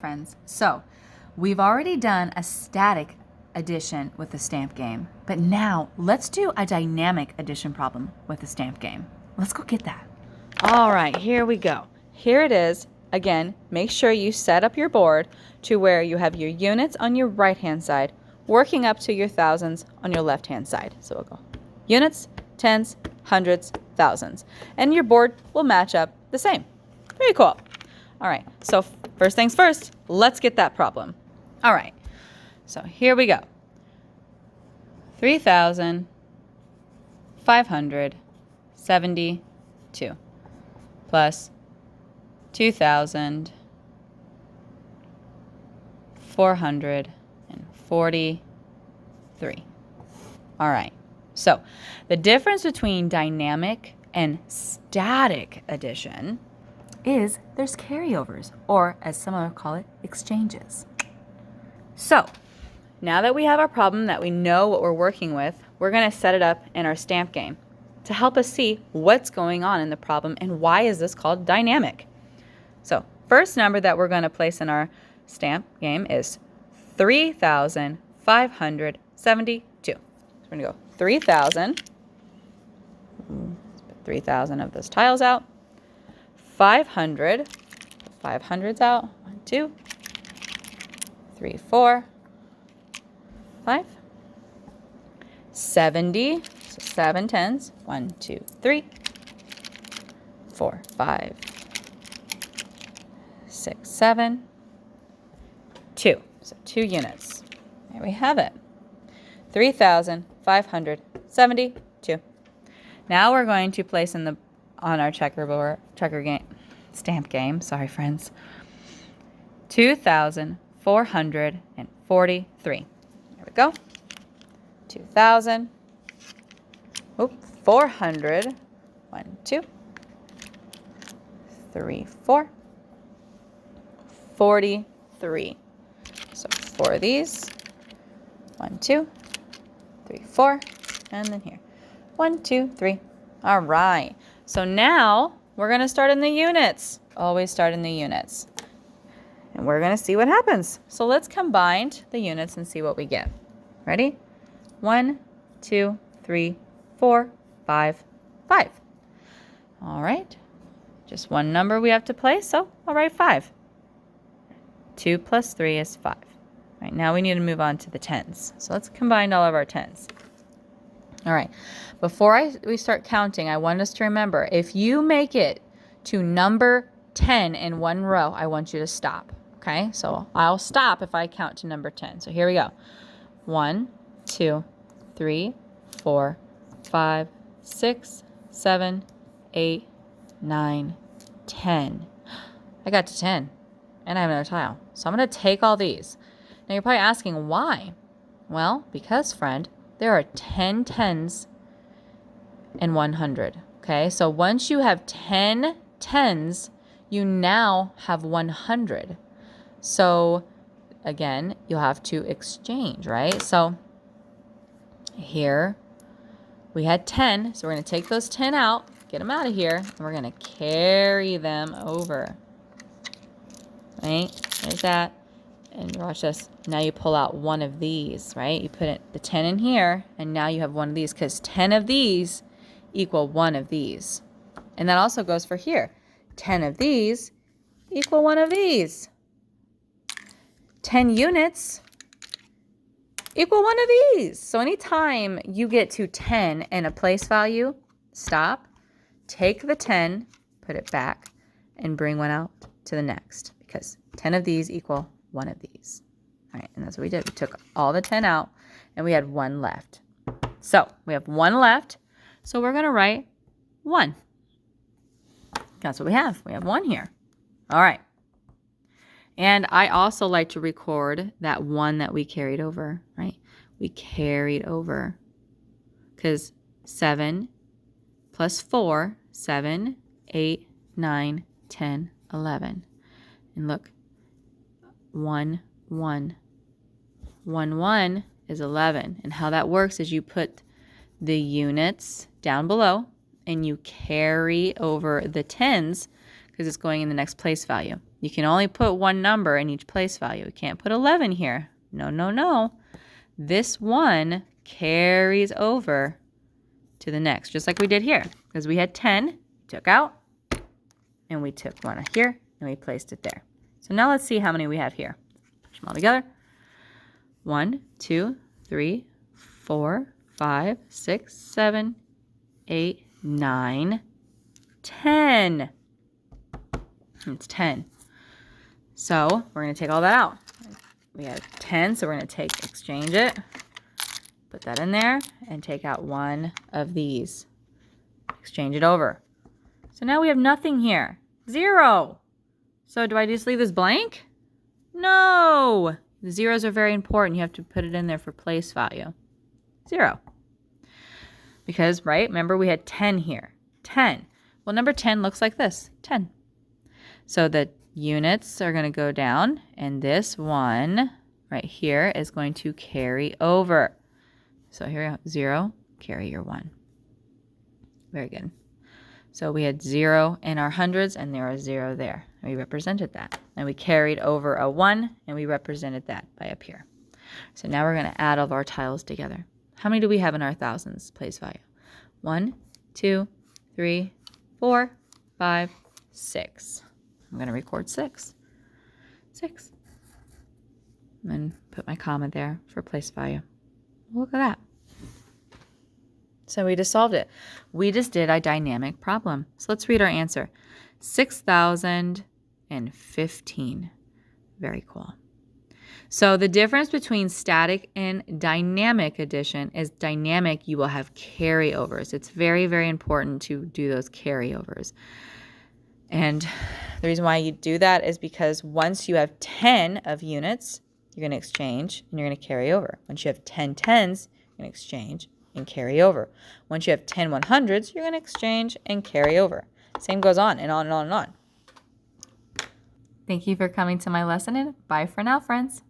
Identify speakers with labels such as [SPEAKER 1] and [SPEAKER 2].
[SPEAKER 1] Friends, so we've already done a static addition with the stamp game, but now let's do a dynamic addition problem with the stamp game. Let's go get that.
[SPEAKER 2] All right, here we go. Here it is. Again, make sure you set up your board to where you have your units on your right-hand side, working up to your thousands on your left-hand side. So we'll go units, tens, hundreds, thousands. And your board will match up the same. Very cool. All right, so first things first, let's get that problem. All right, so here we go. 3,572 plus 2,443. All right, so the difference between dynamic and static addition
[SPEAKER 1] Is there's carryovers, or as some will call it, exchanges.
[SPEAKER 2] So now that we have our problem, that we know what we're working with, we're going to set it up in our stamp game to help us see what's going on in the problem and why is this called dynamic. So first number that we're going to place in our stamp game is 3,572. So we're going to go 3,000. Let's put 3,000 of those tiles out. 500. 500's out. 1, 2, 3, 4, 5. 70. So 7 tens. 1, 2, 3, 4, 5, 6, 7, 2. So 2 units. There we have it. 3,572. Now we're going to place on our stamp game, sorry friends, 2,443. There we go. 2,000. 400. 1, 2, 3, 4. 43. So 4 of these. 1, 2, 3, 4. And then here. 1, 2, 3. All right. So now we're going to start in the units. Always start in the units. And we're going to see what happens. So let's combine the units and see what we get. Ready? 1, 2, 3, 4, 5, 5. All right. Just one number we have to place, so I'll write 5. 2 plus 3 is 5. All right, now we need to move on to the tens. So let's combine all of our tens. All right, before we start counting, I want us to remember, if you make it to number 10 in one row, I want you to stop, okay? So I'll stop if I count to number 10. So here we go. 1, 2, 3, 4, 5, 6, 7, 8, 9, 10. I got to 10, and I have another tile. So I'm going to take all these. Now you're probably asking why. Well, because, friend, there are 10 tens and 100. Okay, so once you have 10 tens, you now have 100. So again, you'll have to exchange, right? So here we had 10, so we're going to take those 10 out, get them out of here, and we're going to carry them over. Right? There's that. And watch this. Now you pull out one of these, right? You put the 10 in here, and now you have one of these, because 10 of these equal one of these. And that also goes for here. 10 of these equal one of these. 10 units equal one of these. So anytime you get to 10 and a place value, stop, take the 10, put it back, and bring one out to the next, because 10 of these equal one of these. All right, and that's what we did. We took all the 10 out, and we had 1 left. So we have 1 left, so we're going to write 1. That's what we have. We have 1 here. All right. And I also like to record that 1 that we carried over, right? We carried over, because 7 plus 4, 7, 8, 9, 10, 11. And look, 1, 1. 1, 1 is 11. And how that works is you put the units down below and you carry over the tens because it's going in the next place value. You can only put one number in each place value. You can't put 11 here. No, no, no. This 1 carries over to the next, just like we did here. Because we had 10, took out, and we took 1 here, and we placed it there. So now let's see how many we have here. Push them all together. 1, 2, 3, 4, 5, 6, 7, 8, 9, 10. It's 10. So we're going to take all that out. We have 10, so we're going to exchange it, put that in there, and take out 1 of these. Exchange it over. So now we have nothing here. 0. So do I just leave this blank? No. The zeros are very important. You have to put it in there for place value. 0. Because, right, remember we had 10 here. 10. Well, number 10 looks like this. 10. So the units are going to go down, and this 1 right here is going to carry over. So here we go. 0, carry your 1. Very good. So we had 0 in our hundreds, and there was 0 there. We represented that. And we carried over a 1, and we represented that by up here. So now we're going to add all of our tiles together. How many do we have in our thousands place value? 1, 2, 3, 4, 5, 6. I'm going to record 6. 6. And then put my comma there for place value. Look at that. So we just solved it. We just did a dynamic problem. So let's read our answer. 6,015. Very cool. So the difference between static and dynamic addition is dynamic, you will have carryovers. It's very, very important to do those carryovers. And the reason why you do that is because once you have 10 of units, you're going to exchange and you're going to carry over. Once you have 10 tens, you're going to exchange and carry over. Once you have 10 100s, you're going to exchange and carry over. Same goes on and on and on and on.
[SPEAKER 1] Thank you for coming to my lesson, and bye for now, friends.